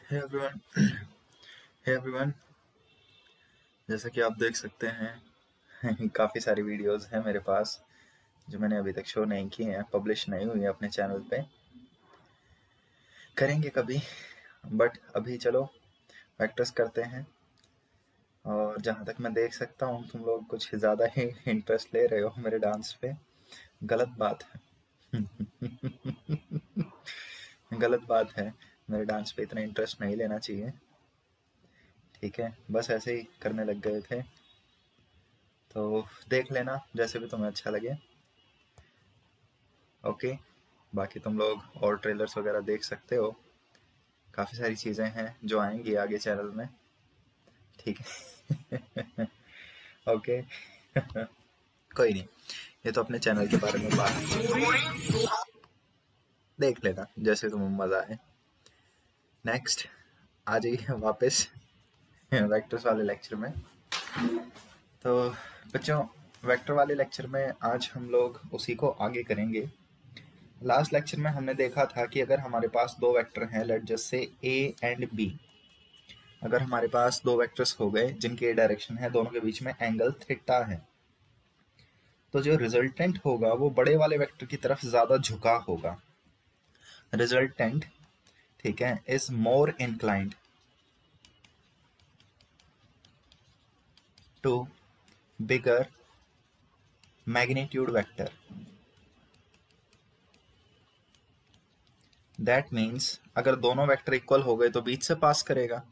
Hey everyone hey everyone, जैसा कि आप देख सकते हैं काफ़ी सारी वीडियोस हैं मेरे पास जो मैंने अभी तक शो नहीं की हैं, पब्लिश नहीं हुई है अपने चैनल पे। करेंगे कभी, बट अभी चलो प्रैक्टिस करते हैं। और जहाँ तक मैं देख सकता हूँ तुम लोग कुछ ज़्यादा ही इंटरेस्ट ले रहे हो मेरे डांस पे। गलत बात है गलत बात है, मेरे डांस पे इतना इंटरेस्ट नहीं लेना चाहिए। ठीक है, बस ऐसे ही करने लग गए थे, तो देख लेना जैसे भी तुम्हें अच्छा लगे। ओके, बाकी तुम लोग और ट्रेलर्स वगैरह देख सकते हो, काफ़ी सारी चीज़ें हैं जो आएंगी आगे चैनल में। ठीक है ओके कोई नहीं, ये तो अपने चैनल के बारे में बात देख लेना जैसे तुम्हें मज़ा आए। नेक्स्ट आ जाइए वापस वेक्टर्स वाले लेक्चर में। तो बच्चों, वेक्टर वाले लेक्चर में आज हम लोग उसी को आगे करेंगे। लास्ट लेक्चर में हमने देखा था कि अगर हमारे पास दो वेक्टर हैं, लेट जस्ट से ए एंड बी, अगर हमारे पास दो वेक्टर्स हो गए जिनके डायरेक्शन है, दोनों के बीच में एंगल थीटा है, तो जो रिजल्टेंट होगा वो बड़े वाले वेक्टर की तरफ ज्यादा झुका होगा। रिजल्टेंट, ठीक है, is more inclined to bigger magnitude vector. That means अगर दोनों वेक्टर इक्वल हो गए तो बीच से पास करेगा,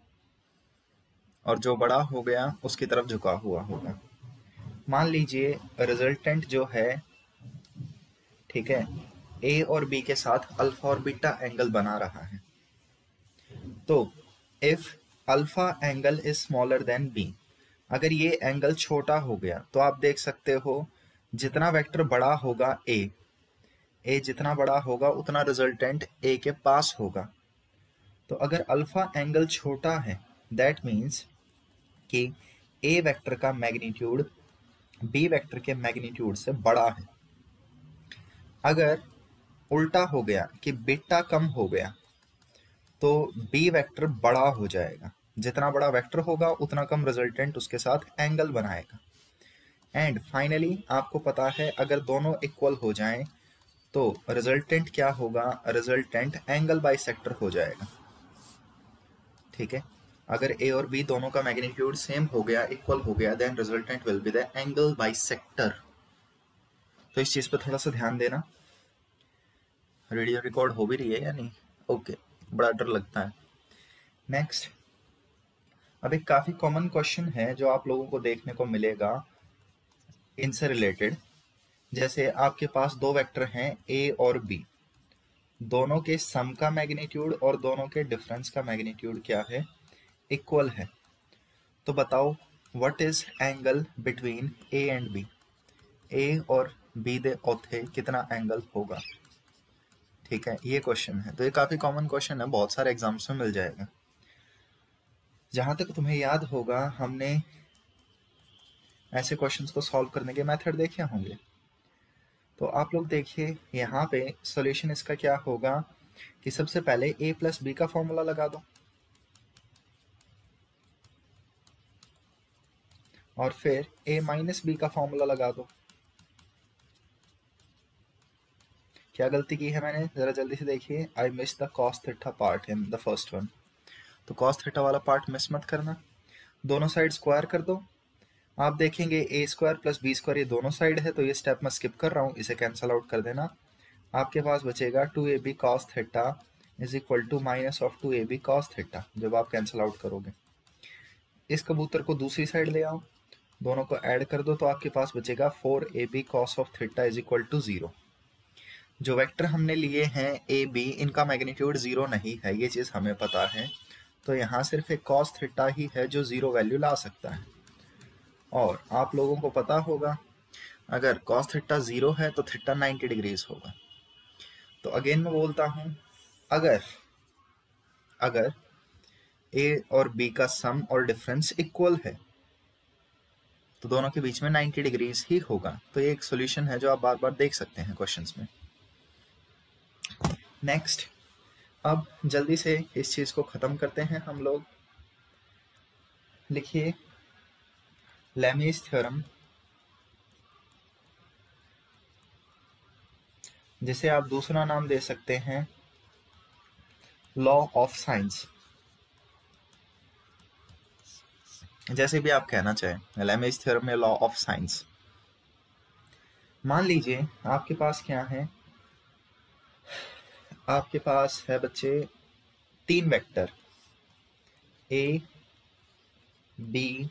और जो बड़ा हो गया उसकी तरफ झुका हुआ होगा। मान लीजिए रिजल्टेंट जो है, ठीक है, ए और बी के साथ अल्फा और बीटा एंगल बना रहा है। तो if alpha angle is smaller than B, अगर ये एंगल छोटा हो गया तो आप देख सकते हो जितना वेक्टर बड़ा होगा ए जितना बड़ा होगा उतना रिजल्टेंट ए के पास होगा। तो अगर अल्फा एंगल छोटा है, दैट मीन्स कि ए वेक्टर का मैग्नीट्यूड बी वेक्टर के मैग्नीट्यूड से बड़ा है। अगर उल्टा हो गया कि बीटा कम हो गया तो बी वेक्टर बड़ा हो जाएगा, जितना बड़ा वेक्टर होगा उतना कम रिजल्टेंट उसके साथ एंगल बनाएगा। एंड फाइनली आपको पता है अगर दोनों इक्वल हो जाएं तो रिजल्टेंट क्या होगा, रिजल्टेंट एंगल बाइसेक्टर हो जाएगा। ठीक है, अगर ए और बी दोनों का मैग्नीट्यूड सेम हो गया, इक्वल हो गया, then resultant will be the angle bisector. तो इस चीज पे थोड़ा सा ध्यान देना। वीडियो रिकॉर्ड हो भी रही है या नहीं? ओके, बड़ा डर लगता है। नेक्स्ट, अब एक काफी कॉमन क्वेश्चन है जो आप लोगों को देखने को मिलेगा इनसे रिलेटेड। जैसे आपके पास दो वेक्टर हैं ए और बी, दोनों के सम का मैग्नीट्यूड और दोनों के डिफरेंस का मैग्नीट्यूड क्या है, इक्वल है। तो बताओ what is angle between A and B, A और बी दे औथे कितना एंगल होगा। ठीक है, ये क्वेश्चन है। तो ये काफी कॉमन क्वेश्चन है, बहुत सारे एग्जाम्स में मिल जाएगा। जहां तक तुम्हें याद होगा हमने ऐसे क्वेश्चंस को सॉल्व करने के मेथड देखे होंगे। तो आप लोग देखिए यहाँ पे सॉल्यूशन इसका क्या होगा कि सबसे पहले a प्लस बी का फॉर्मूला लगा दो, और फिर a माइनस बी का फॉर्मूला लगा दो। क्या गलती की है मैंने, जरा जल्दी से देखिए। I miss the cos theta part in the first one. तो कॉस थीटा वाला पार्ट मिस मत करना। दोनों साइड स्क्वायर कर दो। आप देखेंगे ए स्क्वायर प्लस बी स्क्वायर ये दोनों साइड है, तो ये स्टेप मैं स्किप कर रहा हूँ, इसे कैंसल आउट कर देना। आपके पास बचेगा 2ab cos theta is equal to minus of 2ab cos theta, जब आप कैंसल आउट करोगे। इस कबूतर को दूसरी साइड ले आओ, दोनों को ऐड कर दो, तो आपके पास बचेगा 4ab cos of theta is equal to 0। जो वेक्टर हमने लिए हैं ए बी, इनका मैग्नीट्यूड 0 नहीं है, ये चीज हमें पता है। तो यहाँ सिर्फ एक cos थीटा ही है जो 0 वैल्यू ला सकता है। और आप लोगों को पता होगा अगर cos थीटा 0 है तो थीटा 90 डिग्रीज होगा। तो अगेन मैं बोलता हूं, अगर अगर ए और बी का सम और डिफरेंस इक्वल है तो दोनों के बीच में 90 डिग्रीज ही होगा। तो ये एक सॉल्यूशन है जो आप बार बार देख सकते हैं क्वेश्चंस में। नेक्स्ट, अब जल्दी से इस चीज को खत्म करते हैं हम लोग। लिखिए लेमीज थ्योरम, जिसे आप दूसरा नाम दे सकते हैं लॉ ऑफ साइंस, जैसे भी आप कहना चाहें, लेमीज थ्योरम या लॉ ऑफ साइंस। मान लीजिए आपके पास क्या है, आपके पास है बच्चे 3 वेक्टर ए, बी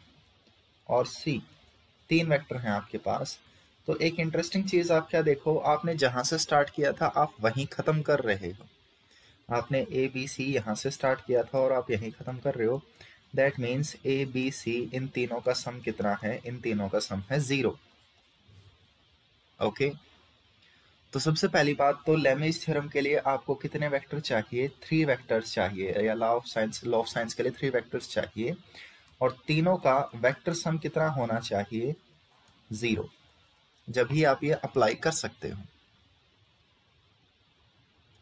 और सी, 3 वेक्टर हैं आपके पास। तो एक इंटरेस्टिंग चीज आप क्या देखो, आपने जहां से स्टार्ट किया था आप वहीं खत्म कर रहे हो। आपने ए बी सी यहाँ से स्टार्ट किया था और आप यहीं खत्म कर रहे हो। That means A B C इन तीनों का सम कितना है, इन तीनों का सम है 0। ओके, तो सबसे पहली बात तो लेमीज थ्योरम के लिए आपको कितने वेक्टर चाहिए, 3 वेक्टर्स चाहिए, या लॉ ऑफ साइंस के लिए 3 वेक्टर्स चाहिए, और तीनों का वेक्टर सम कितना होना चाहिए, 0। जब ही आप ये अप्लाई कर सकते हो।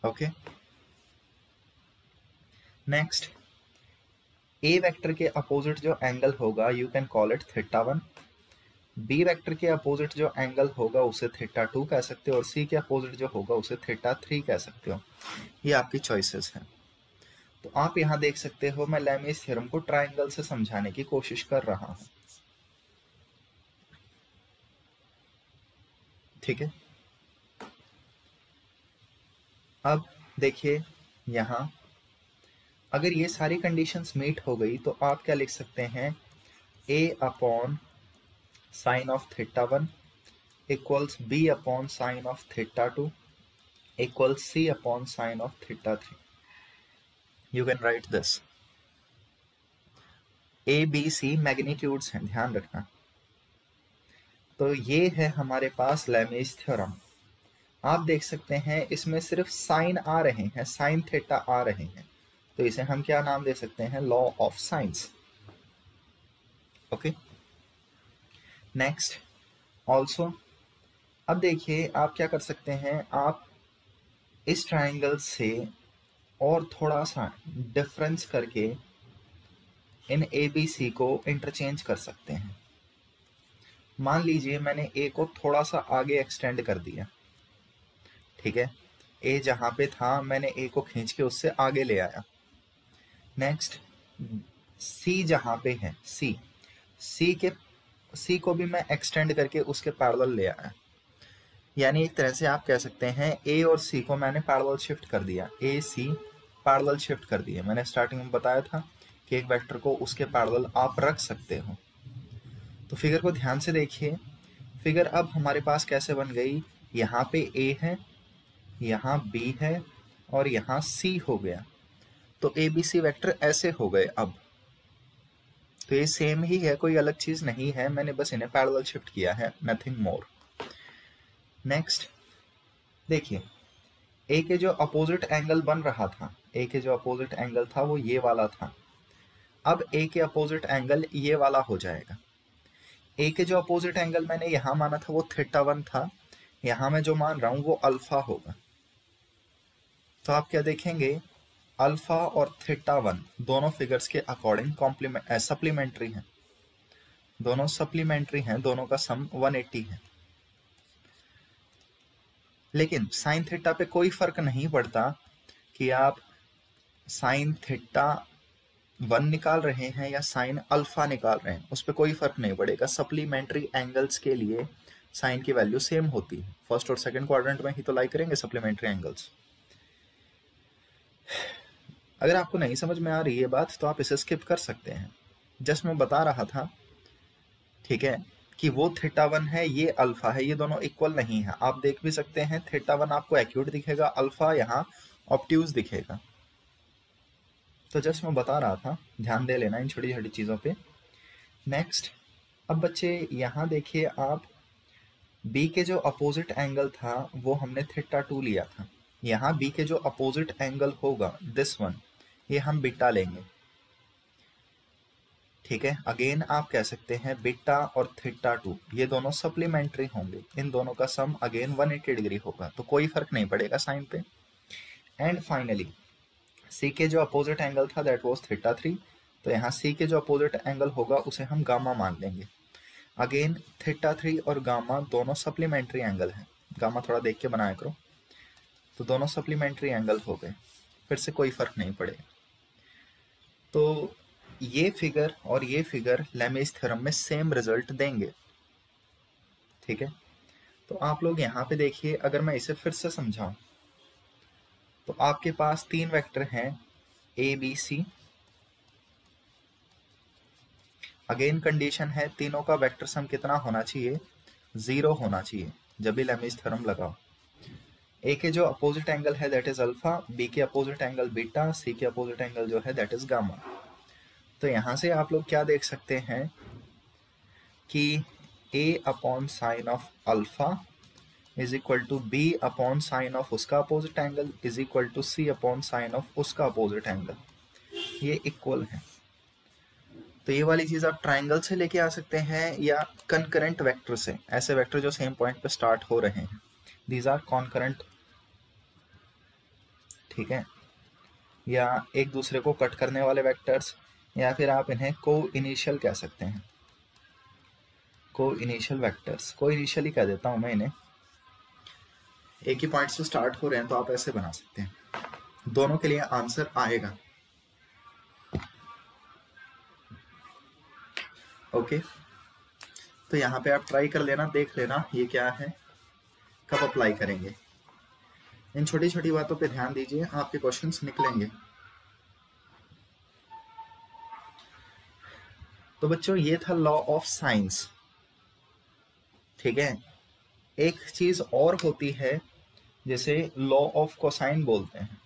ओके, नेक्स्ट, ए वेक्टर के अपोजिट जो एंगल होगा you can call it θ1, B vector के अपोजिट जो एंगल होगा उसे θ2 कह सकते हो, और सी के अपोजिट जो होगा उसे θ3 कह सकते हो। ये आपकी चॉइसेस हैं। तो आप यहां देख सकते हो मैं लेमीज थ्योरम को ट्राइंगल से समझाने की कोशिश कर रहा हूं। ठीक है, अब देखिए यहां अगर ये सारी कंडीशंस मीट हो गई तो आप क्या लिख सकते हैं, a upon sine of θ1 equals b upon sine of θ2 equals c upon sine of θ3। You can write this. A B C magnitudes हैं, ध्यान रखना। तो ये है हमारे पास लेमीज थ्योरम। आप देख सकते हैं इसमें सिर्फ साइन आ रहे हैं, साइन थीटा आ रहे हैं, तो इसे हम क्या नाम दे सकते हैं, law of science. Okay, next also, अब देखिए आप क्या कर सकते हैं, आप इस ट्राइंगल से और थोड़ा सा डिफरेंस करके इन ए बी सी को इंटरचेंज कर सकते हैं। मान लीजिए मैंने ए को थोड़ा सा आगे एक्सटेंड कर दिया, ठीक है, ए जहां पे था मैंने ए को खींच के उससे आगे ले आया। नेक्स्ट, सी जहां पे है, सी को भी मैं एक्सटेंड करके उसके पैरेलल ले आया। यानी एक तरह से आप कह सकते हैं ए और सी को मैंने पैरेलल शिफ्ट कर दिया, ए सी पैरेलल शिफ्ट कर दिए। मैंने स्टार्टिंग में बताया था कि एक वेक्टर को उसके पैरेलल आप रख सकते हो। तो फिगर को ध्यान से देखिए, फिगर अब हमारे पास कैसे बन गई, यहाँ पे ए है, यहाँ बी है और यहाँ सी हो गया। तो ए बी सी वेक्टर ऐसे हो गए। अब तो ये सेम ही है, कोई अलग चीज नहीं है, मैंने बस इन्हें पैरेलल शिफ्ट किया है, नथिंग मोर। नेक्स्ट देखिए, ए के जो अपोजिट एंगल बन रहा था, ए के जो अपोजिट एंगल था वो ये वाला था। अब ए के अपोजिट एंगल ये वाला हो जाएगा। ए के जो अपोजिट एंगल मैंने यहां माना था वो θ1 था, यहां मैं जो मान रहा हूं वो अल्फा होगा। तो आप क्या देखेंगे, अल्फा और θ1 दोनों फिगर्स के अकॉर्डिंग सप्लीमेंट्री हैं, दोनों सप्लीमेंट्री हैं, दोनों का सम 180 है। लेकिन साइन थीटा पे कोई फर्क नहीं पड़ता कि आप साइन θ1 निकाल रहे हैं या साइन अल्फा निकाल रहे हैं, उस पर कोई फर्क नहीं पड़ेगा। सप्लीमेंट्री एंगल्स के लिए साइन की वैल्यू सेम होती है, फर्स्ट और सेकंड क्वाड्रेंट में ही तो लाई करेंगे सप्लीमेंट्री एंगल्स। अगर आपको नहीं समझ में आ रही है बात तो आप इसे स्किप कर सकते हैं। जस्ट मैं बता रहा था, ठीक है, कि वो θ1 है, ये अल्फा है, ये दोनों इक्वल नहीं है। आप देख भी सकते हैं θ1 आपको एक्यूट दिखेगा, अल्फा यहाँ ऑब्ट्यूज दिखेगा। तो जस्ट मैं बता रहा था, ध्यान दे लेना इन छोटी छोटी चीजों पे। नेक्स्ट, अब बच्चे यहाँ देखिए आप, बी के जो अपोजिट एंगल था वो हमने θ2 लिया था। यहाँ बी के जो अपोजिट एंगल होगा, दिस वन, ये हम बीटा लेंगे। ठीक है, अगेन आप कह सकते हैं बीटा और θ2 ये दोनों सप्लीमेंट्री होंगे, इन दोनों का सम अगेन 180 डिग्री होगा, तो कोई फर्क नहीं पड़ेगा साइन पे। एंड फाइनली सी के जो अपोजिट एंगल था दैट वाज थीटा 3, तो यहाँ सी के जो अपोजिट एंगल होगा उसे हम गामा मान लेंगे। अगेन थीटा 3 और गामा दोनों सप्लीमेंट्री एंगल है, गामा थोड़ा देख के बनाया करो, तो दोनों सप्लीमेंट्री एंगल हो गए, फिर से कोई फर्क नहीं पड़ेगा। तो ये फिगर और ये फिगर लेमीज थ्योरम में सेम रिजल्ट देंगे, ठीक है। तो आप लोग यहाँ पे देखिए, अगर मैं इसे फिर से समझाऊं तो आपके पास तीन वेक्टर हैं A B C. Again condition है तीनों का वेक्टर सम कितना होना चाहिए, 0 होना चाहिए जब भी लेमीज थ्योरम लगाओ। ए के जो अपोजिट एंगल है दैट इज अल्फा, बी के अपोजिट एंगल बीटा, सी के अपोजिट एंगल जो है दैट इज गामा। तो यहाँ से आप लोग क्या देख सकते हैं कि a upon sine of alpha is equal to B upon sine of उसका opposite angle is equal to C upon sine of उसका अपोजिट एंगल, ये इक्वल है। तो ये वाली चीज आप ट्राइंगल से लेके आ सकते हैं या कंकरेंट वेक्टर से, ऐसे वेक्टर जो सेम पॉइंट पे स्टार्ट हो रहे हैं, दीज आर कॉन्करेंट, ठीक है, या एक दूसरे को कट करने वाले वेक्टर्स, या फिर आप इन्हें को इनिशियल कह सकते हैं, को इनिशियल वेक्टर्स, को इनिशियल ही कह देता हूं मैं इन्हें। एक ही पॉइंट से स्टार्ट हो रहे हैं तो आप ऐसे बना सकते हैं, दोनों के लिए आंसर आएगा। ओके, तो यहाँ पे आप ट्राई कर लेना, देख लेना ये क्या है, कब अप्लाई करेंगे। इन छोटी छोटी बातों पे ध्यान दीजिए, आपके क्वेश्चंस निकलेंगे। तो बच्चों ये था लॉ ऑफ साइंस, ठीक है। एक चीज और होती है जिसे लॉ ऑफ कोसाइन बोलते हैं।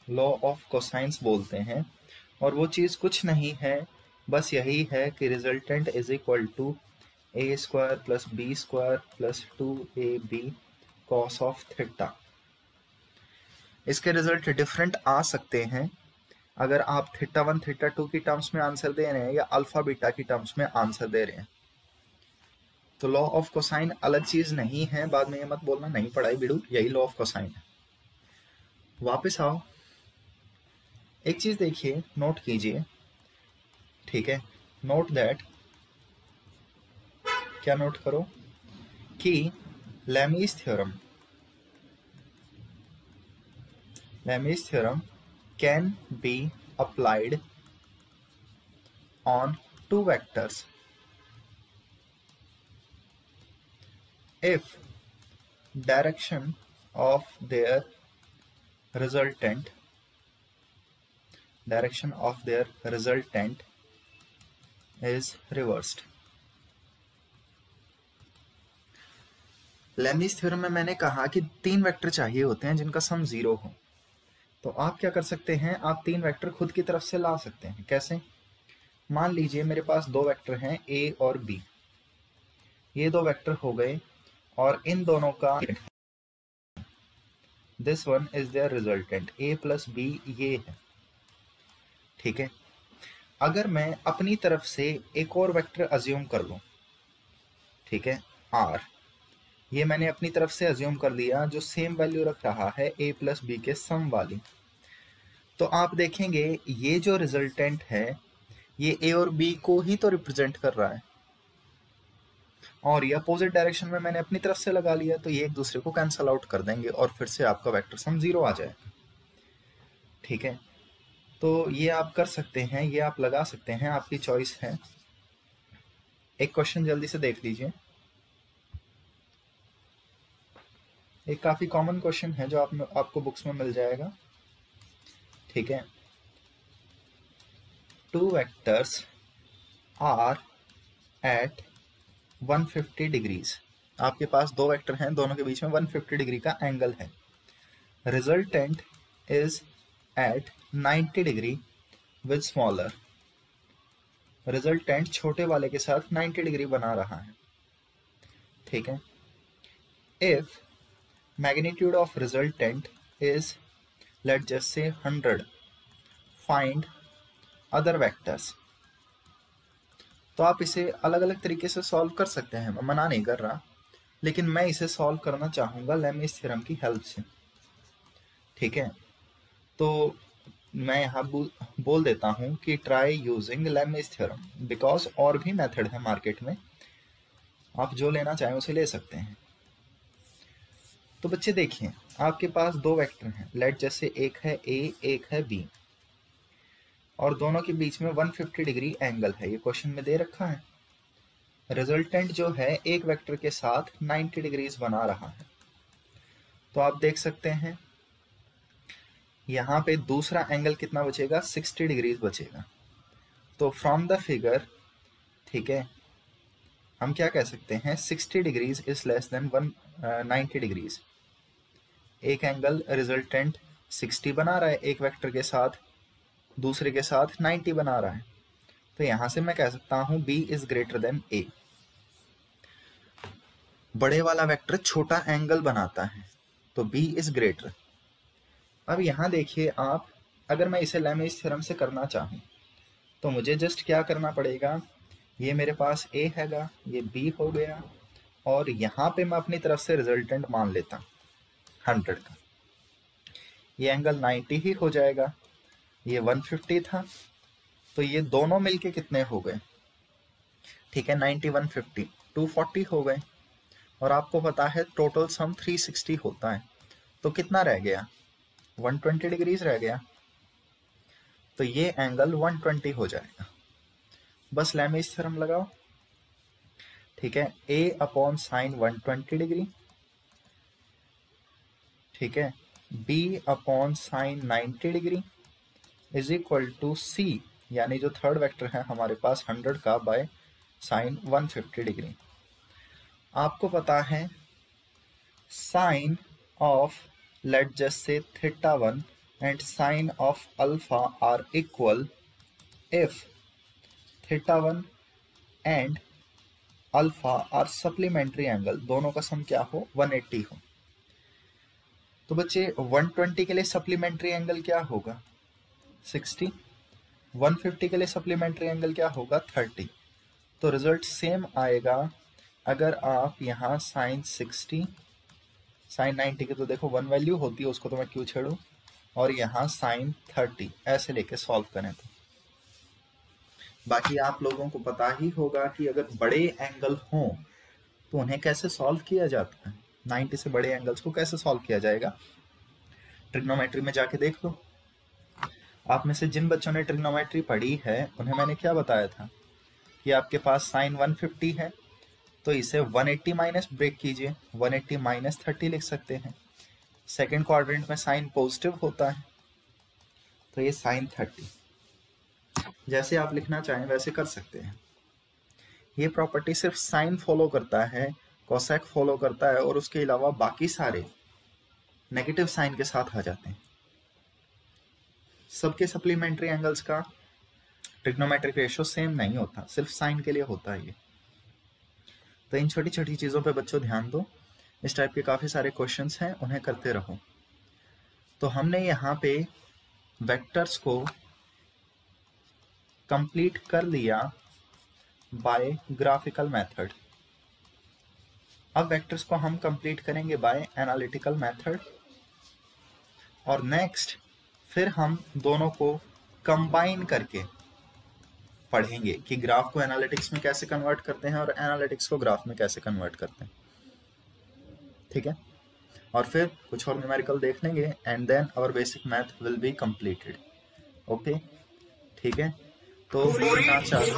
लॉ ऑफ कोसाइंस बोलते हैं, और वो चीज कुछ नहीं है, बस यही है कि resultant is equal to A square plus B square plus 2ab cos of theta. इसके रिजल्ट डिफरेंट आ सकते हैं अगर आप थीटा 1 थीटा 2 की टर्म्स में आंसर दे रहे हैं या अल्फा बीटा की टर्म्स में आंसर दे रहे हैं। तो लॉ ऑफ कोसाइन अलग चीज नहीं है, बाद में ये मत बोलना नहीं पढ़ाई बिडू, यही लॉ ऑफ कोसाइन है। वापस आओ, एक चीज देखिए, नोट कीजिए, ठीक है। नोट दैट, क्या नोट करो कि Lami's theorem can be applied on two vectors if direction of their resultant is reversed। Lami's theorem में मैंने कहा कि तीन वेक्टर चाहिए होते हैं जिनका सम 0 हो। तो आप क्या कर सकते हैं, आप तीन वेक्टर खुद की तरफ से ला सकते हैं। कैसे? मान लीजिए मेरे पास दो वेक्टर हैं ए और बी, ये दो वेक्टर हो गए, और इन दोनों का this one is their resultant, A plus B ये है, ठीक है। अगर मैं अपनी तरफ से एक और वेक्टर अज्यूम कर लूं, ठीक है, आर, ये मैंने अपनी तरफ से अज्यूम कर लिया जो सेम वैल्यू रख रहा है ए प्लस बी के सम वाली, तो आप देखेंगे ये जो रिजल्टेंट है ये ए और बी को ही तो रिप्रेजेंट कर रहा है, और ये अपोजिट डायरेक्शन में मैंने अपनी तरफ से लगा लिया, तो ये एक दूसरे को कैंसल आउट कर देंगे और फिर से आपका वेक्टर सम 0 आ जाएगा, ठीक है। तो ये आप कर सकते हैं, ये आप लगा सकते हैं, आपकी चॉइस है। एक क्वेश्चन जल्दी से देख लीजिए, एक काफी कॉमन क्वेश्चन है जो आपको बुक्स में मिल जाएगा, ठीक है। Two vectors are at 150 degrees, आपके पास दो वेक्टर हैं, दोनों के बीच में 150 डिग्री का एंगल है। Resultant is at 90 degree with smaller, resultant छोटे वाले के साथ 90 डिग्री बना रहा है, ठीक है। If magnitude of resultant is late just से 100, फाइंड अदर वेक्टर्स। तो आप इसे अलग अलग तरीके से सॉल्व कर सकते हैं, मैं मना नहीं कर रहा, लेकिन मैं इसे सॉल्व करना चाहूंगा लेमिस थ्योरम की हेल्प से। ठीक है, तो मैं यहाँ बोल देता हूँ कि try using Lami's theorem, because और भी मेथड है मार्केट में, आप जो लेना चाहें उसे ले सकते हैं। तो बच्चे देखिए, आपके पास दो वेक्टर हैं, लेट जैसे एक है ए एक है बी, और दोनों के बीच में 150 डिग्री एंगल है, ये क्वेश्चन में दे रखा है। रिजल्टेंट जो है एक वेक्टर के साथ 90 डिग्रीज बना रहा है। तो आप देख सकते हैं यहाँ पे दूसरा एंगल कितना बचेगा, 60 डिग्रीज बचेगा। तो फ्रॉम द फिगर, ठीक है, हम क्या कह सकते हैं, 60 degrees is less than 90 degrees. एक एंगल रिजल्टेंट 60 बना रहा है एक वेक्टर के साथ, दूसरे के साथ 90 बना रहा है। तो यहां से मैं कह सकता हूं B is greater than A। बड़े वाला वेक्टर छोटा एंगल बनाता है, तो B इज ग्रेटर। अब यहां देखिए आप, अगर मैं इसे लेमिस थ्योरम से करना चाहूं तो मुझे जस्ट क्या करना पड़ेगा, ये मेरे पास A हैगा, ये B हो गया, और यहाँ पे मैं अपनी तरफ से रिजल्टेंट मान लेता 100 का, ये एंगल 90 ही हो जाएगा, ये 150 था, तो ये दोनों मिलके कितने हो गए, ठीक है, 90 150 240 हो गए। और आपको पता है टोटल सम 360 होता है, तो कितना रह गया, 120 डिग्रीज रह गया। तो ये एंगल 120 हो जाएगा। बस लेमिस थ्योरम लगाओ, ठीक है, A अपॉन साइन 120 डिग्री, ठीक है, B upon sine 90 degree is equal to C, यानी जो थर्ड वेक्टर है हमारे पास 100 का बाय साइन 150 डिग्री। आपको पता है sign of, late just say θ1 and sine of alpha are equal if θ1 and alpha are supplementary angle, दोनों का सम क्या हो, 180 हो। तो बच्चे 120 के लिए सप्लीमेंट्री एंगल क्या होगा, 60, 150 के लिए सप्लीमेंट्री एंगल क्या होगा, 30। तो रिजल्ट सेम आएगा अगर आप यहाँ साइन 60, साइन 90 की तो देखो 1 वैल्यू होती है, उसको तो मैं क्यों छेड़ूं, और यहाँ साइन 30 ऐसे लेके सॉल्व करें। तो बाकी आप लोगों को पता ही होगा कि अगर बड़े एंगल हों तो उन्हें कैसे सॉल्व किया जाता है, 90 से बड़े एंगल्स को कैसे सॉल्व किया जाएगा, ट्रिग्नोमेट्री में जाके देख लो। आप में से जिन बच्चों ने ट्रिग्नोमेट्री पढ़ी है उन्हें मैंने क्या बताया था कि आपके पास साइन 150 है, तो इसे 180 माइनस ब्रेक कीजिए, 180 माइनस 30 लिख सकते हैं। सेकेंड क्वाड्रेंट में साइन पॉजिटिव होता है, तो ये साइन 30, जैसे आप लिखना चाहें वैसे कर सकते हैं। ये प्रॉपर्टी सिर्फ साइन फॉलो करता है, कोसेक फॉलो करता है, और उसके अलावा बाकी सारे नेगेटिव साइन के साथ आ जाते हैं। सबके सप्लीमेंट्री एंगल्स का ट्रिग्नोमेट्रिक रेशियो सेम नहीं होता, सिर्फ साइन के लिए होता है ये। तो इन छोटी छोटी चीज़ों पे बच्चों ध्यान दो, इस टाइप के काफ़ी सारे क्वेश्चंस हैं, उन्हें करते रहो। तो हमने यहाँ पे वेक्टर्स को कंप्लीट कर लिया बाय ग्राफिकल मेथड। अब वेक्टर्स को हम कंप्लीट करेंगे बाय एनालिटिकल मेथड, और नेक्स्ट फिर हम दोनों को कंबाइन करके पढ़ेंगे कि ग्राफ को एनालिटिक्स में कैसे कन्वर्ट करते हैं और एनालिटिक्स को ग्राफ में कैसे कन्वर्ट करते हैं। ठीक है, और फिर कुछ और न्यूमेरिकल देख लेंगे, and then our basic math will be completed. Okay, ठीक है, तो बोलना चाहते